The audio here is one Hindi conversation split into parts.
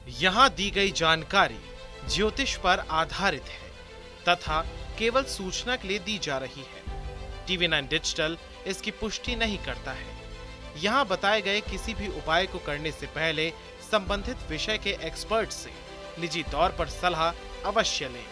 यहाँ दी गई जानकारी ज्योतिष पर आधारित है तथा केवल सूचना के लिए दी जा रही है। TV9 डिजिटल इसकी पुष्टि नहीं करता है। यहाँ बताए गए किसी भी उपाय को करने से पहले संबंधित विषय के एक्सपर्ट से निजी तौर पर सलाह अवश्य लें।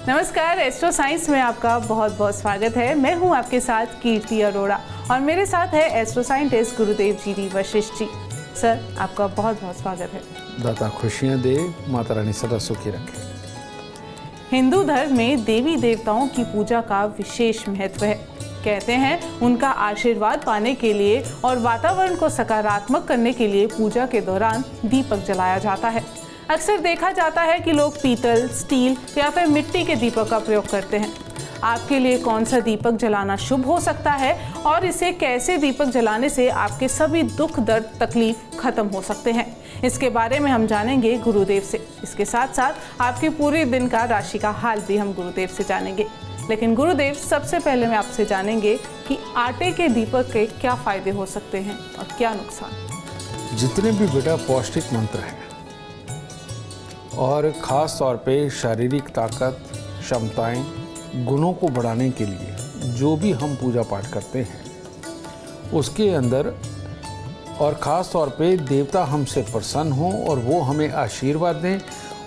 नमस्कार, एस्ट्रो साइंस में आपका बहुत बहुत स्वागत है। मैं हूं आपके साथ कीर्ति अरोड़ा और मेरे साथ है एस्ट्रो साइंटिस्ट गुरुदेव G D Vashishtha ji. Sir, आपका बहुत बहुत स्वागत है। दाता खुशियां दे, माता रानी सदा सुखी रखे। हिंदू धर्म में देवी देवताओं की पूजा का विशेष महत्व है। कहते हैं उनका आशीर्वाद पाने के लिए और वातावरण को सकारात्मक करने के लिए पूजा के दौरान दीपक जलाया जाता है। अक्सर देखा जाता है कि लोग पीतल, स्टील या फिर मिट्टी के दीपक का प्रयोग करते हैं। आपके लिए कौन सा दीपक जलाना शुभ हो सकता है और इसे कैसे दीपक जलाने से आपके सभी दुख, दर्द, तकलीफ खत्म हो सकते हैं, इसके बारे में हम जानेंगे गुरुदेव से। इसके साथ साथ आपके पूरे दिन का राशि का हाल भी हम गुरुदेव से जानेंगे। लेकिन गुरुदेव, सबसे पहले मैं आपसे जानेंगे कि आटे के दीपक के क्या फायदे हो सकते हैं और क्या नुकसान। जितने भी बेटा पौष्टिक मंत्र हैं और ख़ास तौर पे शारीरिक ताकत, क्षमताएं, गुणों को बढ़ाने के लिए जो भी हम पूजा पाठ करते हैं उसके अंदर, और ख़ास तौर पे देवता हमसे प्रसन्न हों और वो हमें आशीर्वाद दें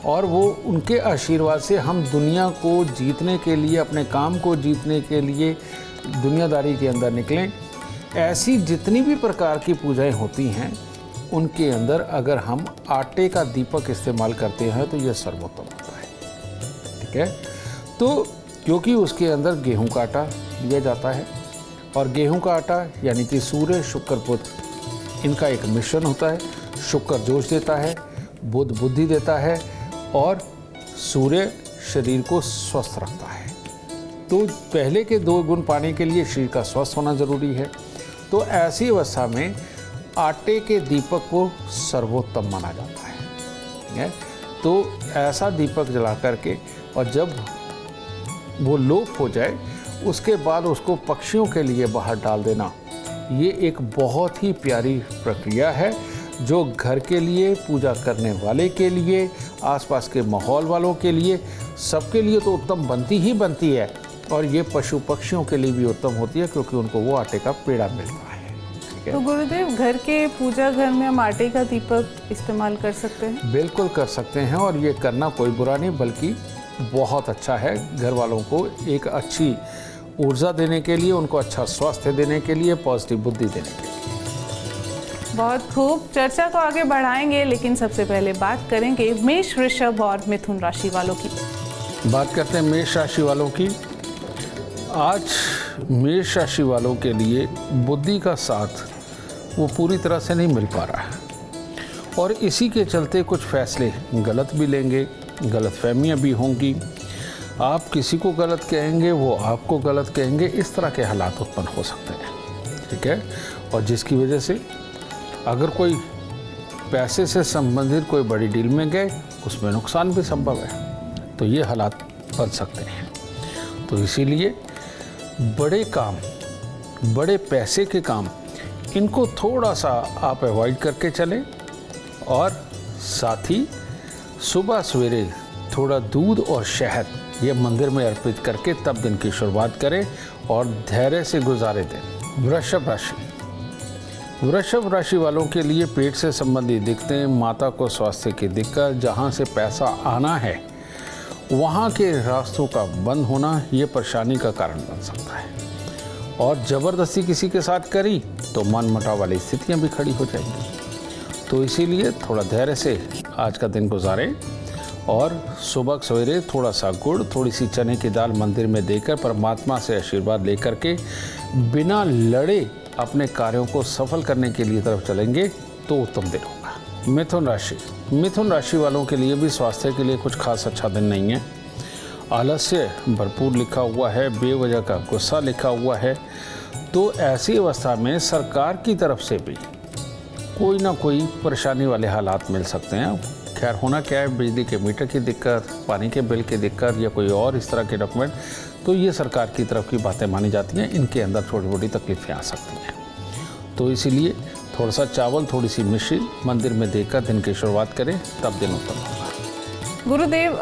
और वो उनके आशीर्वाद से हम दुनिया को जीतने के लिए, अपने काम को जीतने के लिए दुनियादारी के अंदर निकलें। ऐसी जितनी भी प्रकार की पूजाएं होती हैं उनके अंदर अगर हम आटे का दीपक इस्तेमाल करते हैं तो यह सर्वोत्तम होता है। ठीक है, तो क्योंकि उसके अंदर गेहूं का आटा दिया जाता है और गेहूं का आटा यानी कि सूर्य, शुक्र, बुध, इनका एक मिश्रण होता है। शुक्र जोश देता है, बुध बुद्धि देता है और सूर्य शरीर को स्वस्थ रखता है। तो पहले के दो गुण पाने के लिए शरीर का स्वस्थ होना जरूरी है। तो ऐसी अवस्था में आटे के दीपक को सर्वोत्तम माना जाता है। तो ऐसा दीपक जला करके और जब वो लोप हो जाए उसके बाद उसको पक्षियों के लिए बाहर डाल देना, ये एक बहुत ही प्यारी प्रक्रिया है जो घर के लिए, पूजा करने वाले के लिए, आसपास के माहौल वालों के लिए, सबके लिए तो उत्तम बनती ही बनती है। और ये पशु पक्षियों के लिए भी उत्तम होती है क्योंकि उनको वो आटे का पेड़ा मिलता है। तो गुरुदेव, घर के पूजा घर में हम आटे का दीपक इस्तेमाल कर सकते हैं? बिल्कुल कर सकते हैं और ये करना कोई बुरा नहीं बल्कि बहुत अच्छा है। घर वालों को एक अच्छी ऊर्जा देने के लिए, उनको अच्छा स्वास्थ्य देने के लिए, पॉजिटिव बुद्धि देने के लिए। बहुत खूब, चर्चा को आगे बढ़ाएंगे लेकिन सबसे पहले बात करेंगे मेष, वृषभ और मिथुन राशि वालों की। बात करते हैं मेष राशि वालों की। आज मेष राशि वालों के लिए बुद्धि का साथ वो पूरी तरह से नहीं मिल पा रहा है और इसी के चलते कुछ फैसले गलत भी लेंगे, गलतफहमियां भी होंगी। आप किसी को गलत कहेंगे, वो आपको गलत कहेंगे, इस तरह के हालात उत्पन्न हो सकते हैं। ठीक है, और जिसकी वजह से अगर कोई पैसे से संबंधित कोई बड़ी डील में गए उसमें नुकसान भी संभव है। तो ये हालात बन सकते हैं। तो इसीलिए बड़े काम, बड़े पैसे के काम, इनको थोड़ा सा आप अवॉइड करके चलें और साथ ही सुबह सवेरे थोड़ा दूध और शहद ये मंदिर में अर्पित करके तब दिन की शुरुआत करें और धैर्य से गुजारे दें। वृषभ राशि, वृषभ राशि वालों के लिए पेट से संबंधित दिक्कतें, माता को स्वास्थ्य की दिक्कत, जहाँ से पैसा आना है वहाँ के रास्तों का बंद होना, ये परेशानी का कारण बन सकता है। और ज़बरदस्ती किसी के साथ करी तो मनमुटाव वाली स्थितियाँ भी खड़ी हो जाएंगी। तो इसीलिए थोड़ा धैर्य से आज का दिन गुजारें और सुबह सवेरे थोड़ा सा गुड़, थोड़ी सी चने की दाल मंदिर में देकर परमात्मा से आशीर्वाद लेकर के बिना लड़े अपने कार्यों को सफल करने के लिए तरफ चलेंगे तो उत्तम दिन होगा। मिथुन राशि, मिथुन राशि वालों के लिए भी स्वास्थ्य के लिए कुछ खास अच्छा दिन नहीं है। आलस्य भरपूर लिखा हुआ है, बेवजह का गुस्सा लिखा हुआ है। तो ऐसी अवस्था में सरकार की तरफ से भी कोई ना कोई परेशानी वाले हालात मिल सकते हैं। खैर होना क्या है, बिजली के मीटर की दिक्कत, पानी के बिल की दिक्कत या कोई और इस तरह के डॉक्यूमेंट तो ये सरकार की तरफ की बातें मानी जाती हैं, इनके अंदर छोटी छोटी तकलीफें आ सकती हैं। तो इसीलिए थोड़ा सा चावल, थोड़ी सी मिश्री मंदिर में देकर दिन की शुरुआत करें, तब दिन उत्तम होगा। गुरुदेव,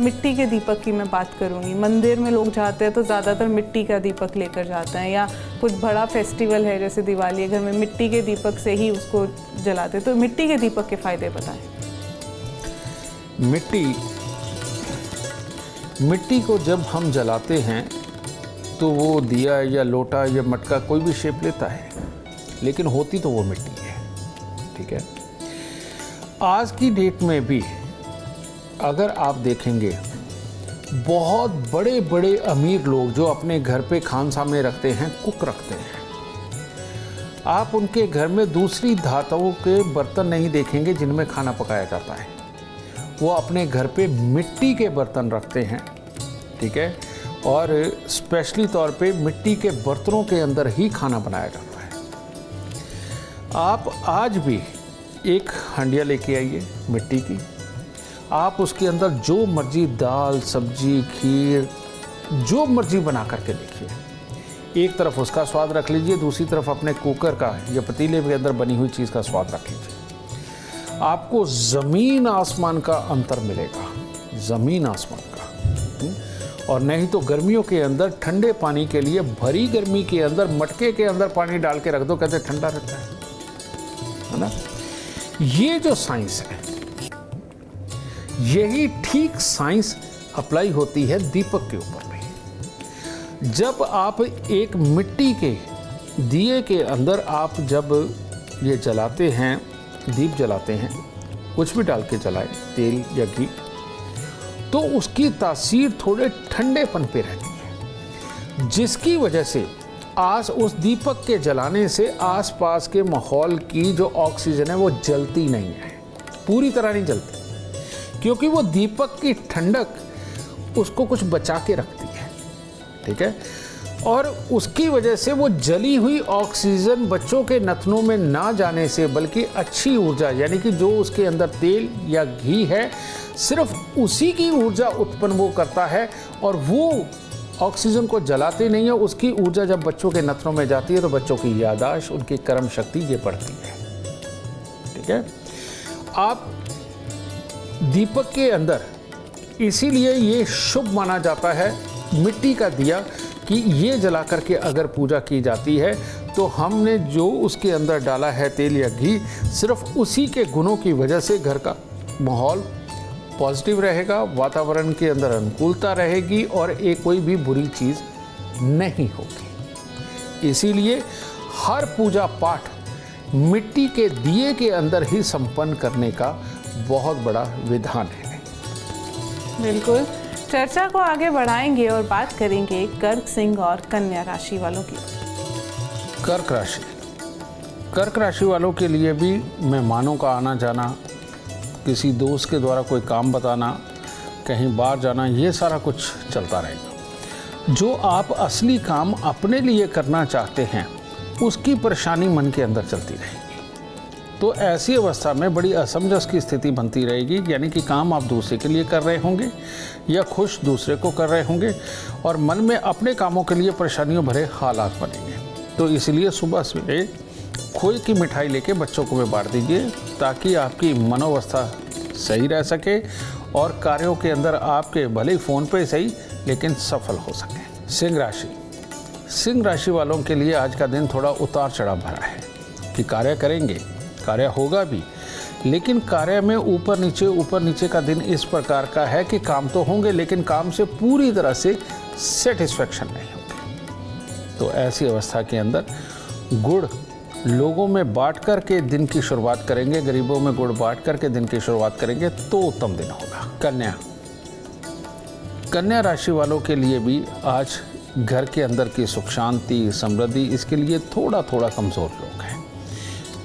मिट्टी के दीपक की मैं बात करूंगी। मंदिर में लोग जाते हैं तो ज़्यादातर मिट्टी का दीपक लेकर जाते हैं, या कुछ बड़ा फेस्टिवल है जैसे दिवाली, घर में मिट्टी के दीपक से ही उसको जलाते हैं। तो मिट्टी के दीपक के फायदे बताएं। मिट्टी को जब हम जलाते हैं तो वो दिया या लोटा या मटका कोई भी शेप लेता है, लेकिन होती तो वो मिट्टी है। ठीक है, आज की डेट में भी अगर आप देखेंगे, बहुत बड़े बड़े अमीर लोग जो अपने घर पे खानसामे रखते हैं, कुक रखते हैं, आप उनके घर में दूसरी धातुओं के बर्तन नहीं देखेंगे जिनमें खाना पकाया जाता है। वो अपने घर पे मिट्टी के बर्तन रखते हैं। ठीक है, और स्पेशली तौर पे मिट्टी के बर्तनों के अंदर ही खाना बनाया जाता है। आप आज भी एक हंडिया लेके आइए मिट्टी की, आप उसके अंदर जो मर्जी दाल, सब्जी, खीर, जो मर्जी बना करके देखिए। एक तरफ उसका स्वाद रख लीजिए, दूसरी तरफ अपने कुकर का या पतीले के अंदर बनी हुई चीज़ का स्वाद रख लीजिए। आपको ज़मीन आसमान का अंतर मिलेगा, ज़मीन आसमान का। और नहीं तो गर्मियों के अंदर ठंडे पानी के लिए भरी गर्मी के अंदर मटके के अंदर पानी डाल के रख दो, कैसे ठंडा रहता है ना। ये जो साइंस है, यही ठीक साइंस अप्लाई होती है दीपक के ऊपर भी। जब आप एक मिट्टी के दिए के अंदर आप जब ये जलाते हैं, दीप जलाते हैं, कुछ भी डाल के जलाएं, तेल या घी, तो उसकी तासीर थोड़े ठंडेपन पे रहती है, जिसकी वजह से आज उस दीपक के जलाने से आसपास के माहौल की जो ऑक्सीजन है वो जलती नहीं है, पूरी तरह नहीं जलती, क्योंकि वो दीपक की ठंडक उसको कुछ बचा के रखती है। ठीक है, और उसकी वजह से वो जली हुई ऑक्सीजन बच्चों के नथनों में ना जाने से, बल्कि अच्छी ऊर्जा, यानी कि जो उसके अंदर तेल या घी है, सिर्फ उसी की ऊर्जा उत्पन्न वो करता है, और वो ऑक्सीजन को जलाते नहीं है। उसकी ऊर्जा जब बच्चों के नथनों में जाती है तो बच्चों की याददाश्त, उनकी कर्म शक्ति ये बढ़ती है। ठीक है, आप दीपक के अंदर, इसीलिए ये शुभ माना जाता है मिट्टी का दिया, कि ये जला करके अगर पूजा की जाती है तो हमने जो उसके अंदर डाला है तेल या घी, सिर्फ उसी के गुणों की वजह से घर का माहौल पॉजिटिव रहेगा, वातावरण के अंदर अनुकूलता रहेगी और एक कोई भी बुरी चीज़ नहीं होगी। इसीलिए हर पूजा पाठ मिट्टी के दिए के अंदर ही संपन्न करने का बहुत बड़ा विधान है। बिल्कुल, चर्चा को आगे बढ़ाएंगे और बात करेंगे कर्क, सिंह और कन्या राशि वालों की। कर्क राशि वालों के लिए भी मेहमानों का आना जाना, किसी दोस्त के द्वारा कोई काम बताना, कहीं बाहर जाना, ये सारा कुछ चलता रहेगा। जो आप असली काम अपने लिए करना चाहते हैं, उसकी परेशानी मन के अंदर चलती रहेगी। तो ऐसी अवस्था में बड़ी असमंजस की स्थिति बनती रहेगी, यानी कि काम आप दूसरे के लिए कर रहे होंगे या खुश दूसरे को कर रहे होंगे, और मन में अपने कामों के लिए परेशानियों भरे हालात बनेंगे। तो इसलिए सुबह सवेरे खोए की मिठाई लेके बच्चों को भी बांट दीजिए, ताकि आपकी मनोवस्था सही रह सके और कार्यों के अंदर आपके भले ही फ़ोन पे सही लेकिन सफल हो सके। सिंह राशि वालों के लिए आज का दिन थोड़ा उतार चढ़ाव भरा है, कि कार्य करेंगे, कार्य होगा भी, लेकिन कार्य में ऊपर नीचे का दिन इस प्रकार का है कि काम तो होंगे लेकिन काम से पूरी तरह से सेटिस्फेक्शन नहीं होगी। तो ऐसी अवस्था के अंदर गुड़ लोगों में बांट करके दिन की शुरुआत करेंगे, गरीबों में गुड़ बांट करके दिन की शुरुआत करेंगे तो उत्तम दिन होगा। कन्या राशि वालों के लिए भी आज घर के अंदर की सुख शांति, समृद्धि, इसके लिए थोड़ा कमज़ोर लोग हैं।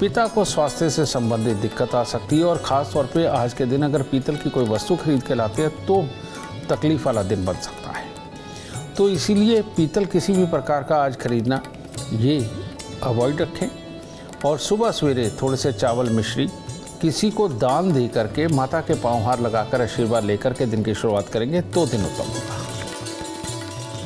पिता को स्वास्थ्य से संबंधित दिक्कत आ सकती है, और ख़ास तौर पे आज के दिन अगर पीतल की कोई वस्तु खरीद के लाते हैं तो तकलीफ़ वाला दिन बन सकता है। तो इसीलिए पीतल किसी भी प्रकार का आज खरीदना ये अवॉइड रखें, और सुबह सवेरे थोड़े से चावल मिश्री किसी को दान दे करके माता के पाँव हार लगाकर आशीर्वाद लेकर के दिन की शुरुआत करेंगे तो दिन उत्तम होगा।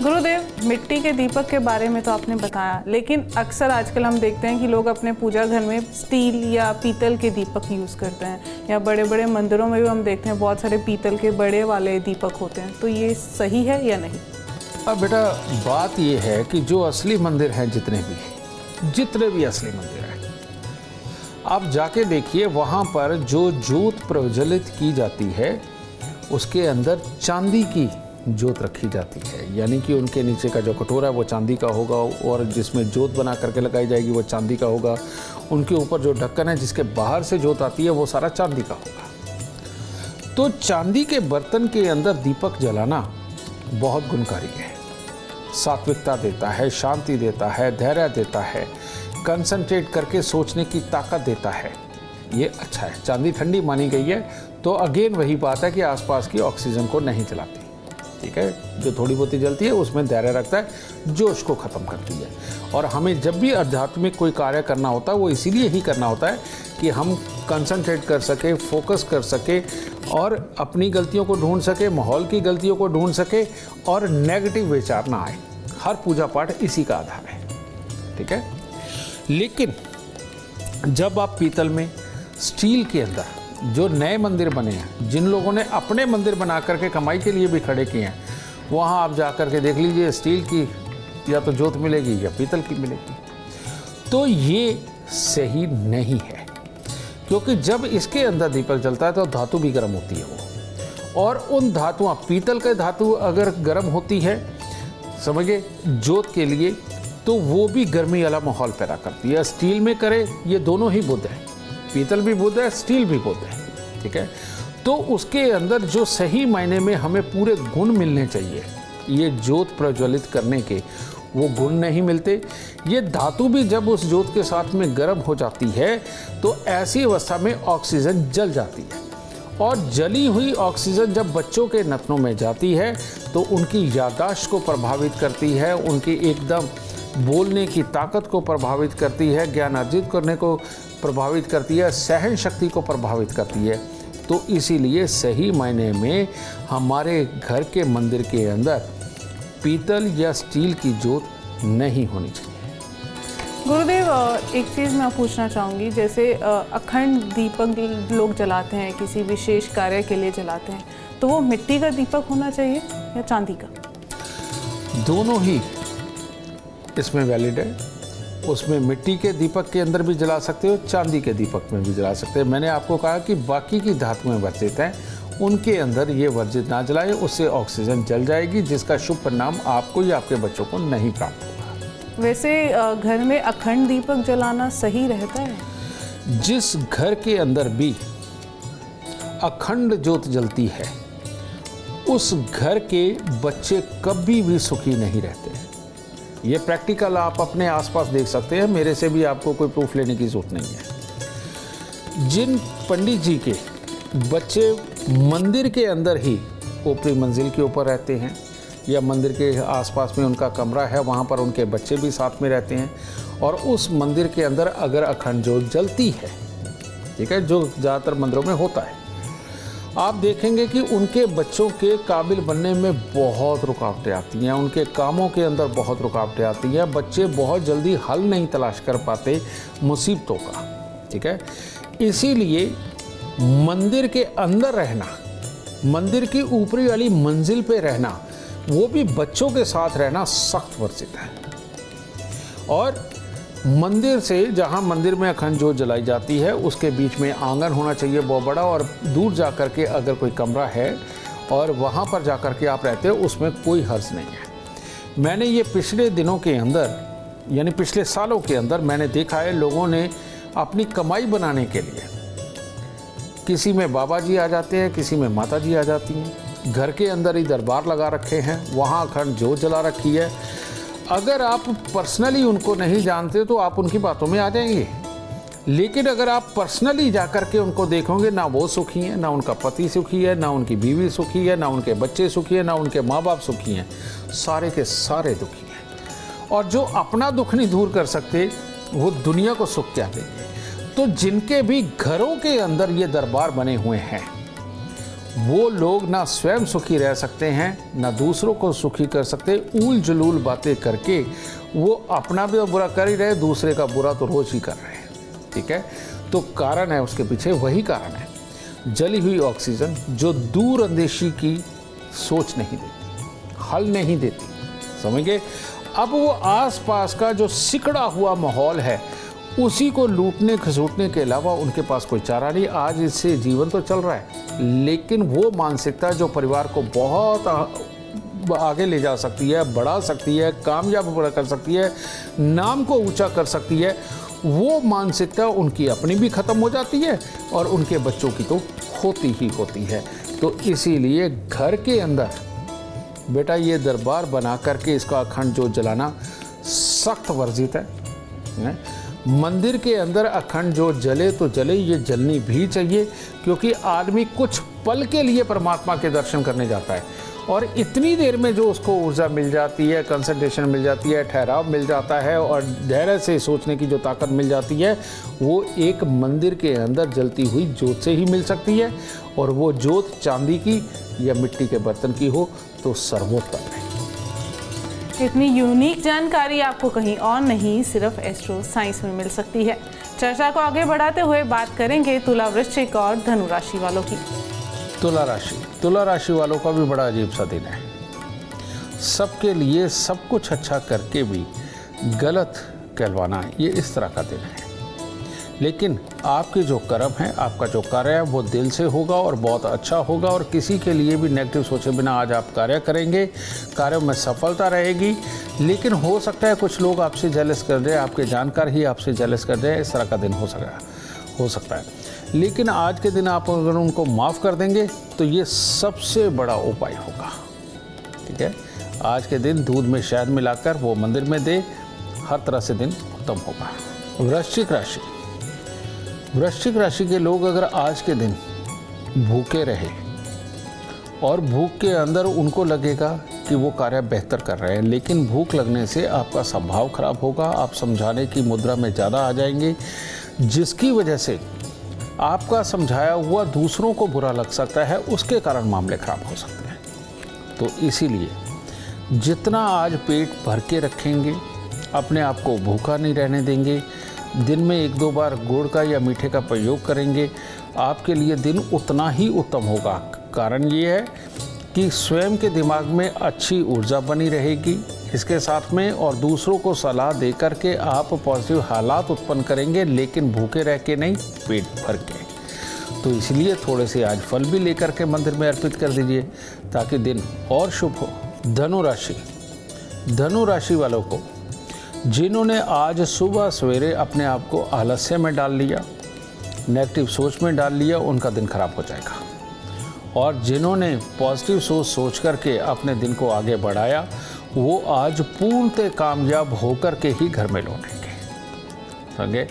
गुरुदेव, मिट्टी के दीपक के बारे में तो आपने बताया, लेकिन अक्सर आजकल हम देखते हैं कि लोग अपने पूजा घर में स्टील या पीतल के दीपक यूज़ करते हैं, या बड़े बड़े मंदिरों में भी हम देखते हैं बहुत सारे पीतल के बड़े वाले दीपक होते हैं। तो ये सही है या नहीं? अब बेटा, बात ये है कि जो असली मंदिर हैं, जितने भी असली मंदिर हैं, आप जाके देखिए, वहाँ पर जो जोत प्रज्वलित की जाती है उसके अंदर चांदी की जोत रखी जाती है। यानी कि उनके नीचे का जो कटोरा है वो चांदी का होगा, और जिसमें जोत बना करके लगाई जाएगी वो चांदी का होगा। उनके ऊपर जो ढक्कन है जिसके बाहर से जोत आती है वो सारा चांदी का होगा। तो चांदी के बर्तन के अंदर दीपक जलाना बहुत गुणकारी है। सात्विकता देता है, शांति देता है, धैर्य देता है, कंसंट्रेट करके सोचने की ताकत देता है। ये अच्छा है। चांदी ठंडी मानी गई है, तो अगेन वही बात है कि आसपास की ऑक्सीजन को नहीं जलाती। ठीक है, जो थोड़ी बहुत जलती है उसमें धैर्य रखता है, जोश को ख़त्म करती है। और हमें जब भी आध्यात्मिक कोई कार्य करना होता है वो इसीलिए ही करना होता है कि हम कंसंट्रेट कर सके, फोकस कर सके, और अपनी गलतियों को ढूंढ सके, माहौल की गलतियों को ढूंढ सके, और नेगेटिव विचार ना आए। हर पूजा पाठ इसी का आधार है। ठीक है, लेकिन जब आप पीतल में, स्टील के अंदर जो नए मंदिर बने हैं, जिन लोगों ने अपने मंदिर बना करके कमाई के लिए भी खड़े किए हैं, वहाँ आप जा कर के देख लीजिए, स्टील की या तो जोत मिलेगी या पीतल की मिलेगी। तो ये सही नहीं है, क्योंकि जब इसके अंदर दीपक जलता है तो धातु भी गर्म होती है वो, और उन धातुआं, पीतल के धातु अगर गर्म होती है, समझिए, जोत के लिए, तो वो भी गर्मी वाला माहौल पैदा करती है। स्टील में करे, ये दोनों ही बुध है, पीतल भी बुध है, स्टील भी बुध है। ठीक है, तो उसके अंदर जो सही मायने में हमें पूरे गुण मिलने चाहिए, ये जोत प्रज्वलित करने के, वो गुण नहीं मिलते। ये धातु भी जब उस जोत के साथ में गर्म हो जाती है तो ऐसी अवस्था में ऑक्सीजन जल जाती है, और जली हुई ऑक्सीजन जब बच्चों के नथनों में जाती है तो उनकी याददाश्त को प्रभावित करती है, उनकी एकदम बोलने की ताकत को प्रभावित करती है, ज्ञान अर्जित करने को प्रभावित करती है, सहन शक्ति को प्रभावित करती है। तो इसीलिए सही मायने में हमारे घर के मंदिर के अंदर पीतल या स्टील की जोत नहीं होनी चाहिए। गुरुदेव, एक चीज़ मैं पूछना चाहूँगी, जैसे अखंड दीपक लोग जलाते हैं, किसी विशेष कार्य के लिए जलाते हैं, तो वो मिट्टी का दीपक होना चाहिए या चांदी का? दोनों ही इसमें वैलिड है। उसमें मिट्टी के दीपक के अंदर भी जला सकते हो, चांदी के दीपक में भी जला सकते हैं। मैंने आपको कहा कि बाकी की धातुएं वर्जित हैं, उनके अंदर ये वर्जित ना जलाए, उससे ऑक्सीजन जल जाएगी, जिसका शुभ परिणाम आपको या आपके बच्चों को नहीं प्राप्त होगा। वैसे घर में अखंड दीपक जलाना सही रहता है? जिस घर के अंदर भी अखंड जोत जलती है, उस घर के बच्चे कभी भी सुखी नहीं रहते। ये प्रैक्टिकल आप अपने आसपास देख सकते हैं, मेरे से भी आपको कोई प्रूफ लेने की जरूरत नहीं है। जिन पंडित जी के बच्चे मंदिर के अंदर ही ऊपरी मंजिल के ऊपर रहते हैं, या मंदिर के आसपास में उनका कमरा है, वहाँ पर उनके बच्चे भी साथ में रहते हैं, और उस मंदिर के अंदर अगर अखंड जोत जलती है, ठीक है, जो ज़्यादातर मंदिरों में होता है, आप देखेंगे कि उनके बच्चों के काबिल बनने में बहुत रुकावटें आती हैं, उनके कामों के अंदर बहुत रुकावटें आती हैं। बच्चे बहुत जल्दी हल नहीं तलाश कर पाते मुसीबतों का। ठीक है, इसीलिए मंदिर के अंदर रहना, मंदिर की ऊपरी वाली मंजिल पे रहना, वो भी बच्चों के साथ रहना सख्त वर्जित है। और मंदिर से, जहाँ मंदिर में अखंड जोत जलाई जाती है, उसके बीच में आंगन होना चाहिए बहुत बड़ा, और दूर जा कर के अगर कोई कमरा है और वहाँ पर जा कर के आप रहते हो, उसमें कोई हर्ज नहीं है। मैंने ये पिछले दिनों के अंदर, यानी पिछले सालों के अंदर मैंने देखा है, लोगों ने अपनी कमाई बनाने के लिए, किसी में बाबा जी आ जाते हैं, किसी में माता जी आ जाती हैं, घर के अंदर ही दरबार लगा रखे हैं, वहाँ अखंड जोत जला रखी है। अगर आप पर्सनली उनको नहीं जानते तो आप उनकी बातों में आ जाएंगे, लेकिन अगर आप पर्सनली जाकर के उनको देखोगे, ना वो सुखी हैं, ना उनका पति सुखी है, ना उनकी बीवी सुखी है, ना उनके बच्चे सुखी है, ना उनके माँ बाप सुखी हैं, सारे के सारे दुखी हैं। और जो अपना दुख नहीं दूर कर सकते, वो दुनिया को सुख क्या देंगे। तो जिनके भी घरों के अंदर ये दरबार बने हुए हैं, वो लोग ना स्वयं सुखी रह सकते हैं, ना दूसरों को सुखी कर सकते। ऊल जलूल बातें करके वो अपना भी बुरा कर ही रहे, दूसरे का बुरा तो रोज ही कर रहे हैं। ठीक है, तो कारण है उसके पीछे वही कारण है, जली हुई ऑक्सीजन जो दूर अंदेशी की सोच नहीं देती, हल नहीं देती, समझ गए। अब वो आसपास का जो सिकड़ा हुआ माहौल है उसी को लूटने खसूटने के अलावा उनके पास कोई चारा नहीं। आज इससे जीवन तो चल रहा है, लेकिन वो मानसिकता जो परिवार को बहुत आगे ले जा सकती है, बढ़ा सकती है, कामयाब कर सकती है, नाम को ऊंचा कर सकती है, वो मानसिकता उनकी अपनी भी ख़त्म हो जाती है और उनके बच्चों की तो होती ही होती है। तो इसीलिए घर के अंदर बेटा ये दरबार बना करके इसका अखंड ज्योत जलाना सख्त वर्जित है। मंदिर के अंदर अखंड ज्योत जले तो जले, ये जलनी भी चाहिए, क्योंकि आदमी कुछ पल के लिए परमात्मा के दर्शन करने जाता है और इतनी देर में जो उसको ऊर्जा मिल जाती है, कंसंट्रेशन मिल जाती है, ठहराव मिल जाता है और धैर्य से सोचने की जो ताकत मिल जाती है, वो एक मंदिर के अंदर जलती हुई ज्योत से ही मिल सकती है। और वो ज्योत चांदी की या मिट्टी के बर्तन की हो तो सर्वोत्तम है। इतनी यूनिक जानकारी आपको कहीं और नहीं, सिर्फ एस्ट्रो साइंस में मिल सकती है। चर्चा को आगे बढ़ाते हुए बात करेंगे तुला, वृश्चिक और धनु राशि वालों की। तुला राशि वालों का भी बड़ा अजीब सा दिन है। सबके लिए सब कुछ अच्छा करके भी गलत कहलवाना, ये इस तरह का दिन है। लेकिन आपके जो कर्म हैं, आपका जो कार्य है वो दिल से होगा और बहुत अच्छा होगा और किसी के लिए भी नेगेटिव सोचे बिना आज आप कार्य करेंगे, कार्य में सफलता रहेगी। लेकिन हो सकता है कुछ लोग आपसे जेलस कर दें, आपके जानकार ही आपसे जेलस कर दें, इस तरह का दिन हो सकता है। लेकिन आज के दिन आप अगर उनको माफ़ कर देंगे तो ये सबसे बड़ा उपाय होगा। ठीक है, आज के दिन दूध में शहद मिलाकर वो मंदिर में दे, हर तरह से दिन उत्तम होगा। वृश्चिक राशि के लोग अगर आज के दिन भूखे रहे और भूख के अंदर उनको लगेगा कि वो कार्य बेहतर कर रहे हैं, लेकिन भूख लगने से आपका स्वभाव खराब होगा, आप समझाने की मुद्रा में ज़्यादा आ जाएंगे, जिसकी वजह से आपका समझाया हुआ दूसरों को बुरा लग सकता है, उसके कारण मामले खराब हो सकते हैं। तो इसीलिए जितना आज पेट भर के रखेंगे, अपने आप को भूखा नहीं रहने देंगे, दिन में 1-2 बार गुड़ का या मीठे का प्रयोग करेंगे, आपके लिए दिन उतना ही उत्तम होगा। कारण ये है कि स्वयं के दिमाग में अच्छी ऊर्जा बनी रहेगी, इसके साथ में और दूसरों को सलाह दे कर के आप पॉजिटिव हालात उत्पन्न करेंगे, लेकिन भूखे रह के नहीं, पेट भर के। तो इसलिए थोड़े से आज फल भी लेकर के मंदिर में अर्पित कर दीजिए ताकि दिन और शुभ हो। धनु राशि वालों को जिन्होंने आज सुबह सवेरे अपने आप को आलस्य में डाल लिया, नेगेटिव सोच में डाल लिया, उनका दिन खराब हो जाएगा। और जिन्होंने पॉजिटिव सोच करके अपने दिन को आगे बढ़ाया, वो आज पूर्णतः कामयाब होकर के ही घर में लौटेंगे। समझे?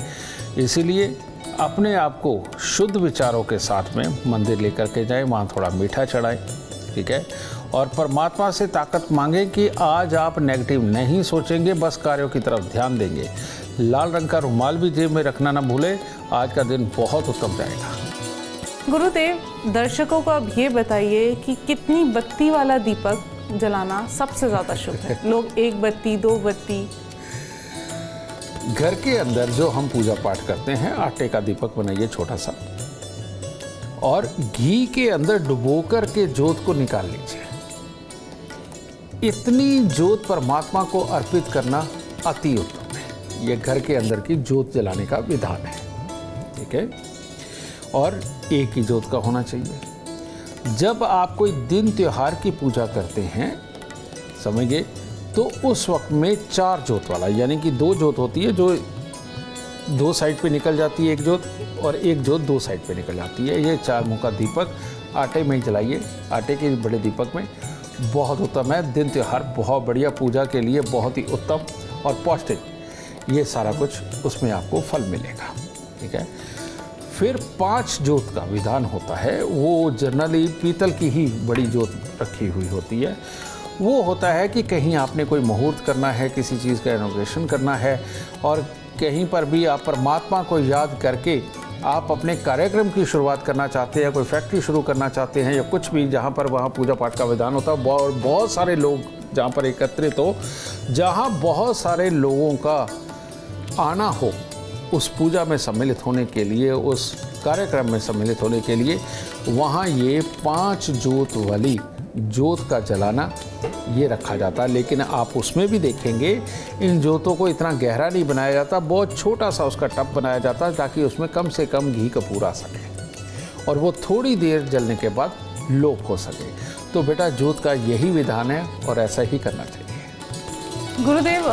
इसीलिए अपने आप को शुद्ध विचारों के साथ में मंदिर लेकर के जाएं, वहाँ थोड़ा मीठा चढ़ाएं। ठीक है, और परमात्मा से ताकत मांगे कि आज आप नेगेटिव नहीं सोचेंगे, बस कार्यों की तरफ ध्यान देंगे। लाल रंग का रुमाल भी जेब में रखना ना भूले, आज का दिन बहुत उत्तम जाएगा। गुरुदेव, दर्शकों को अब ये बताइए कि कितनी बत्ती वाला दीपक जलाना सबसे ज़्यादा शुभ है? लोग 1 बत्ती, 2 बत्ती। घर के अंदर जो हम पूजा पाठ करते हैं, आटे का दीपक बनाइए छोटा सा और घी के अंदर डुबोकर के ज्योत को निकाल लीजिए। इतनी ज्योत परमात्मा को अर्पित करना अति उत्तम है। ये घर के अंदर की ज्योत जलाने का विधान है। ठीक है, और एक ही ज्योत का होना चाहिए। जब आप कोई दिन त्योहार की पूजा करते हैं, समझिए, तो उस वक्त में 4 ज्योत वाला, यानी कि 2 ज्योत होती है जो 2 साइड पे निकल जाती है एक ज्योत, और एक ज्योत 2 साइड पे निकल जाती है। ये 4 मुंह का दीपक आटे में ही जलाइए, आटे के बड़े दीपक में। बहुत उत्तम है, दिन त्योहार बहुत बढ़िया, पूजा के लिए बहुत ही उत्तम और पौष्टिक, ये सारा कुछ उसमें आपको फल मिलेगा। ठीक है, फिर 5 ज्योत का विधान होता है। वो जनरली पीतल की ही बड़ी ज्योत रखी हुई होती है। वो होता है कि कहीं आपने कोई मुहूर्त करना है, किसी चीज़ का इनॉग्रेशन करना है, और कहीं पर भी आप परमात्मा को याद करके आप अपने कार्यक्रम की शुरुआत करना चाहते हैं, कोई फैक्ट्री शुरू करना चाहते हैं या कुछ भी जहाँ पर वहाँ पूजा पाठ का विधान होता है, बहुत सारे लोग जहाँ पर एकत्रित हो, जहाँ बहुत सारे लोगों का आना हो उस पूजा में सम्मिलित होने के लिए, उस कार्यक्रम में सम्मिलित होने के लिए, वहाँ ये 5 जोत वाली जोत का जलाना ये रखा जाता है। लेकिन आप उसमें भी देखेंगे इन जोतों को इतना गहरा नहीं बनाया जाता, बहुत छोटा सा उसका टब बनाया जाता है ताकि उसमें कम से कम घी कपूर आ सके और वो थोड़ी देर जलने के बाद लोप हो सके। तो बेटा जोत का यही विधान है और ऐसा ही करना चाहिए। गुरुदेव,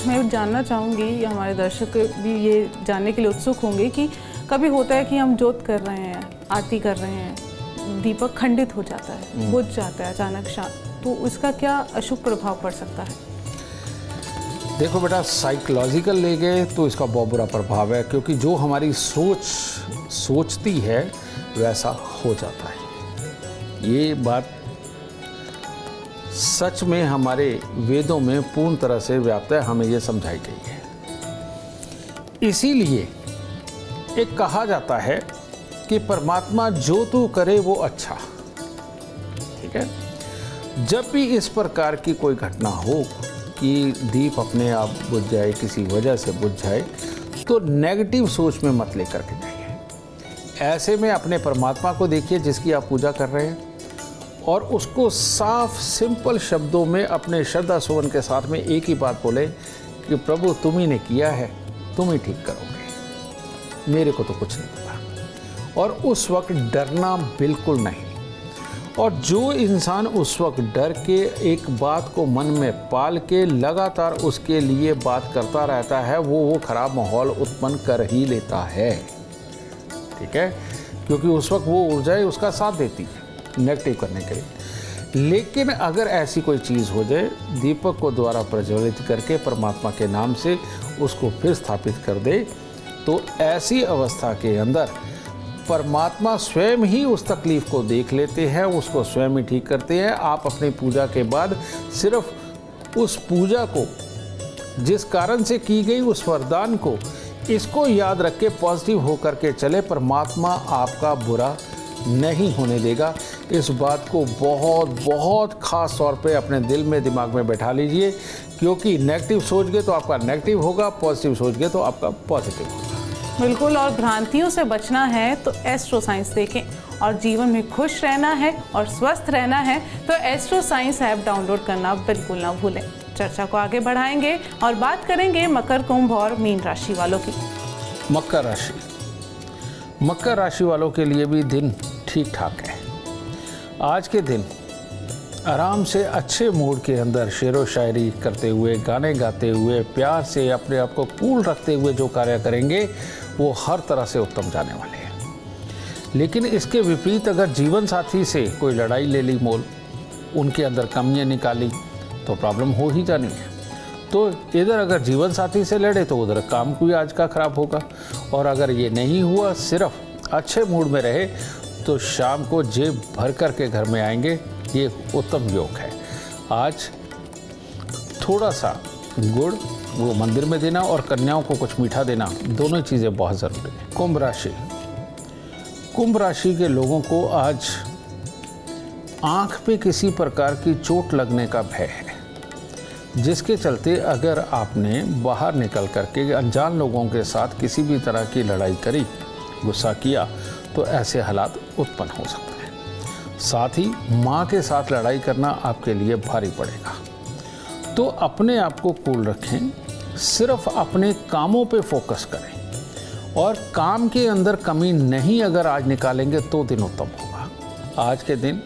मैं जानना चाहूँगी, हमारे दर्शक भी ये जानने के लिए उत्सुक होंगे कि कभी होता है कि हम जोत कर रहे हैं, आरती कर रहे हैं, दीपक खंडित हो जाता है, बुझ जाता है अचानक तो उसका क्या अशुभ प्रभाव पड़ सकता है? देखो बेटा, साइकोलॉजिकल ले गए तो इसका बहुत बुरा प्रभाव है, क्योंकि जो हमारी सोचती है वैसा हो जाता है। ये बात सच में हमारे वेदों में पूर्ण तरह से व्याप्त है, हमें ये समझाई गई है। इसीलिए एक कहा जाता है कि परमात्मा जो तू करे वो अच्छा, ठीक है। जब भी इस प्रकार की कोई घटना हो कि दीप अपने आप बुझ जाए, किसी वजह से बुझ जाए, तो नेगेटिव सोच में मत लेकर के जाइए। ऐसे में अपने परमात्मा को देखिए जिसकी आप पूजा कर रहे हैं, और उसको साफ सिंपल शब्दों में अपने श्रद्धा सुमन के साथ में एक ही बात बोले कि प्रभु तुम ही ने किया है, तुम ही ठीक करोगे, मेरे को तो कुछ नहीं पता। और उस वक्त डरना बिल्कुल नहीं। और जो इंसान उस वक्त डर के एक बात को मन में पाल के लगातार उसके लिए बात करता रहता है, वो खराब माहौल उत्पन्न कर ही लेता है, ठीक है, क्योंकि उस वक्त वो ऊर्जाएं उसका साथ देती है नेगेटिव करने के लिए। लेकिन अगर ऐसी कोई चीज़ हो जाए, दीपक को द्वारा प्रज्वलित करके परमात्मा के नाम से उसको फिर स्थापित कर दे, तो ऐसी अवस्था के अंदर परमात्मा स्वयं ही उस तकलीफ को देख लेते हैं, उसको स्वयं ही ठीक करते हैं। आप अपनी पूजा के बाद सिर्फ उस पूजा को, जिस कारण से की गई, उस वरदान को, इसको याद रख के पॉजिटिव होकर के चले, परमात्मा आपका बुरा नहीं होने देगा। इस बात को बहुत बहुत ख़ास तौर पे अपने दिल में, दिमाग में बैठा लीजिए, क्योंकि नेगेटिव सोच गए तो आपका नेगेटिव होगा, पॉजिटिव सोच गए तो आपका पॉजिटिव होगा। बिल्कुल, और भ्रांतियों से बचना है तो एस्ट्रो साइंस देखें, और जीवन में खुश रहना है और स्वस्थ रहना है तो एस्ट्रो साइंस ऐप डाउनलोड करना बिल्कुल ना भूलें। चर्चा को आगे बढ़ाएंगे और बात करेंगे मकर, कुंभ और मीन राशि वालों की। मकर राशि वालों के लिए भी दिन ठीक ठाक है। आज के दिन आराम से अच्छे मूड के अंदर शेरो शायरी करते हुए, गाने गाते हुए, प्यार से अपने आप को कूल रखते हुए जो कार्य करेंगे वो हर तरह से उत्तम जाने वाले हैं। लेकिन इसके विपरीत अगर जीवन साथी से कोई लड़ाई ले ली मोल, उनके अंदर कमियां निकाली, तो प्रॉब्लम हो ही जानी है। तो इधर अगर जीवन साथी से लड़े तो उधर काम भी आज का खराब होगा, और अगर ये नहीं हुआ, सिर्फ अच्छे मूड में रहे, तो शाम को जेब भर कर के घर में आएंगे। ये उत्तम योग है। आज थोड़ा सा गुड़ वो मंदिर में देना और कन्याओं को कुछ मीठा देना, दोनों चीज़ें बहुत ज़रूरी है। कुंभ राशि के लोगों को आज आँख पे किसी प्रकार की चोट लगने का भय है, जिसके चलते अगर आपने बाहर निकल करके अनजान लोगों के साथ किसी भी तरह की लड़ाई करी, गुस्सा किया, तो ऐसे हालात उत्पन्न हो सकते हैं। साथ ही माँ के साथ लड़ाई करना आपके लिए भारी पड़ेगा। तो अपने आप को कूल रखें, सिर्फ अपने कामों पे फोकस करें, और काम के अंदर कमी नहीं अगर आज निकालेंगे तो दिन उत्तम होगा। आज के दिन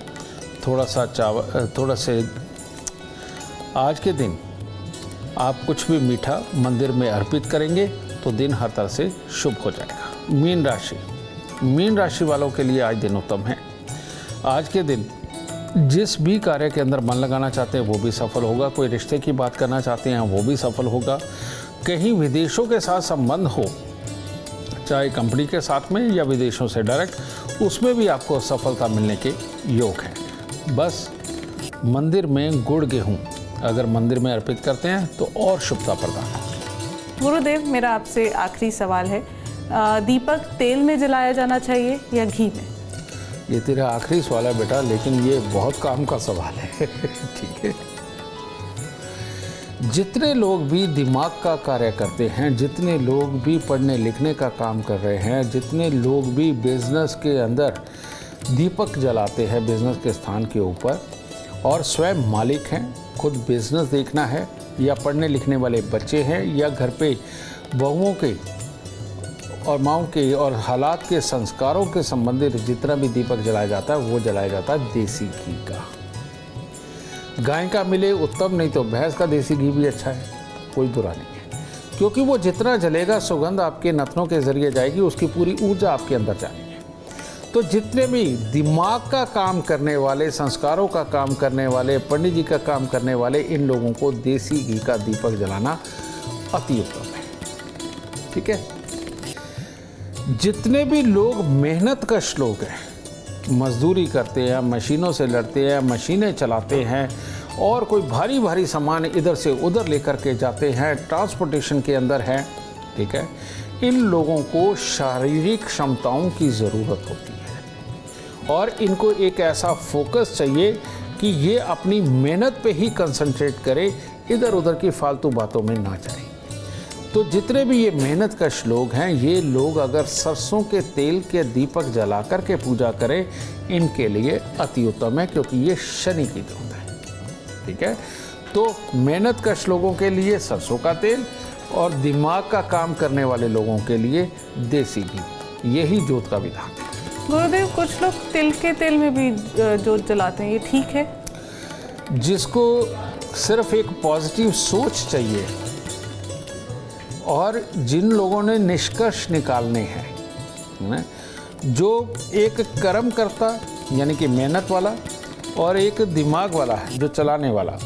आज के दिन आप कुछ भी मीठा मंदिर में अर्पित करेंगे तो दिन हर तरह से शुभ हो जाएगा। मीन राशि वालों के लिए आज दिन उत्तम है। आज के दिन जिस भी कार्य के अंदर मन लगाना चाहते हैं वो भी सफल होगा। कोई रिश्ते की बात करना चाहते हैं वो भी सफल होगा। कहीं विदेशों के साथ संबंध हो, चाहे कंपनी के साथ में या विदेशों से डायरेक्ट, उसमें भी आपको सफलता मिलने के योग हैं। बस मंदिर में गुड़ गेहूँ अगर मंदिर में अर्पित करते हैं तो और शुभता प्रदान है। गुरुदेव, मेरा आपसे आखिरी सवाल है, दीपक तेल में जलाया जाना चाहिए या घी में? ये तेरा आखिरी सवाल है बेटा, लेकिन ये बहुत काम का सवाल है। ठीक है, जितने लोग भी दिमाग का कार्य करते हैं, जितने लोग भी पढ़ने लिखने का काम कर रहे हैं, जितने लोग भी बिजनेस के अंदर दीपक जलाते हैं बिजनेस के स्थान के ऊपर, और स्वयं मालिक हैं, खुद बिजनेस देखना है, या पढ़ने लिखने वाले बच्चे हैं, या घर पे बहुओं के और माँओं के और हालात के संस्कारों के संबंधित जितना भी दीपक जलाया जाता है वो जलाया जाता है देसी घी का। गाय का मिले उत्तम, नहीं तो भैंस का देसी घी भी अच्छा है, कोई बुरा नहीं है, क्योंकि वो जितना जलेगा सुगंध आपके नथनों के जरिए जाएगी, उसकी पूरी ऊर्जा आपके अंदर जाएगी। तो जितने भी दिमाग का काम करने वाले, संस्कारों का काम करने वाले, पंडित जी का काम करने वाले, इन लोगों को देसी घी का दीपक जलाना अति उत्तम है। ठीक है, जितने भी लोग मेहनत कश लोग हैं, मजदूरी करते हैं, मशीनों से लड़ते हैं, मशीनें चलाते हैं और कोई भारी भारी सामान इधर से उधर लेकर के जाते हैं, ट्रांसपोर्टेशन के अंदर हैं, ठीक है, इन लोगों को शारीरिक क्षमताओं की ज़रूरत होती है और इनको एक ऐसा फोकस चाहिए कि ये अपनी मेहनत पे ही कंसंट्रेट करे, इधर उधर की फालतू बातों में ना जाए। तो जितने भी ये मेहनत कश लोग हैं, ये लोग अगर सरसों के तेल के दीपक जला कर के पूजा करें, इनके लिए अति उत्तम है, क्योंकि ये शनि की जोत है। ठीक है, तो मेहनत कश लोगों के लिए सरसों का तेल और दिमाग का काम करने वाले लोगों के लिए देसी घी, यही जोत का विधान है। गुरुदेव, कुछ लोग तिल के तेल में भी जोत जलाते हैं, ये ठीक है? जिसको सिर्फ एक पॉजिटिव सोच चाहिए और जिन लोगों ने निष्कर्ष निकालने हैं, जो एक कर्म करता यानी कि मेहनत वाला और एक दिमाग वाला है जो चलाने वाला,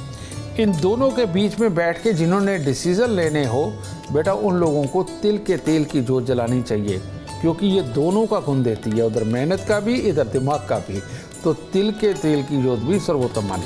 इन दोनों के बीच में बैठ के जिन्होंने डिसीजन लेने हो, बेटा उन लोगों को तिल के तेल की जोत जलानी चाहिए, क्योंकि ये दोनों का गुण देती है, उधर मेहनत का भी, इधर दिमाग का भी। तो तिल के तेल की जोत भी सर्वोत्तम मानी।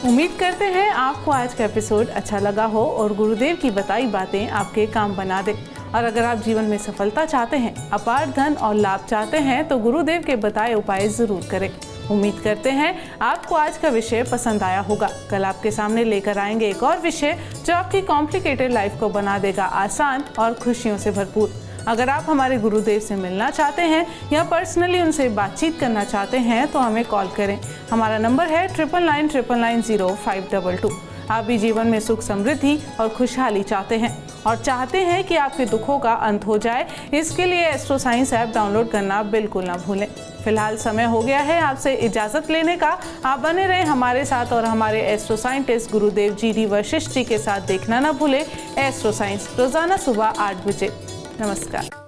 उम्मीद करते हैं आपको आज का एपिसोड अच्छा लगा हो और गुरुदेव की बताई बातें आपके काम बना दे। और अगर आप जीवन में सफलता चाहते हैं, अपार धन और लाभ चाहते हैं, तो गुरुदेव के बताए उपाय जरूर करें। उम्मीद करते हैं आपको आज का विषय पसंद आया होगा। कल आपके सामने लेकर आएंगे एक और विषय जो आपकी कॉम्प्लिकेटेड लाइफ को बना देगा आसान और खुशियों से भरपूर। अगर आप हमारे गुरुदेव से मिलना चाहते हैं या पर्सनली उनसे बातचीत करना चाहते हैं तो हमें कॉल करें। हमारा नंबर है 9999900522। आप भी जीवन में सुख, समृद्धि और खुशहाली चाहते हैं और चाहते हैं कि आपके दुखों का अंत हो जाए, इसके लिए एस्ट्रो साइंस ऐप डाउनलोड करना बिल्कुल ना भूलें। फिलहाल समय हो गया है आपसे इजाज़त लेने का। आप बने रहें हमारे साथ और हमारे एस्ट्रो साइंटिस्ट गुरुदेव GD वशिष्ठ जी के साथ देखना ना भूलें एस्ट्रो साइंस, रोज़ाना सुबह 8 बजे। नमस्कार।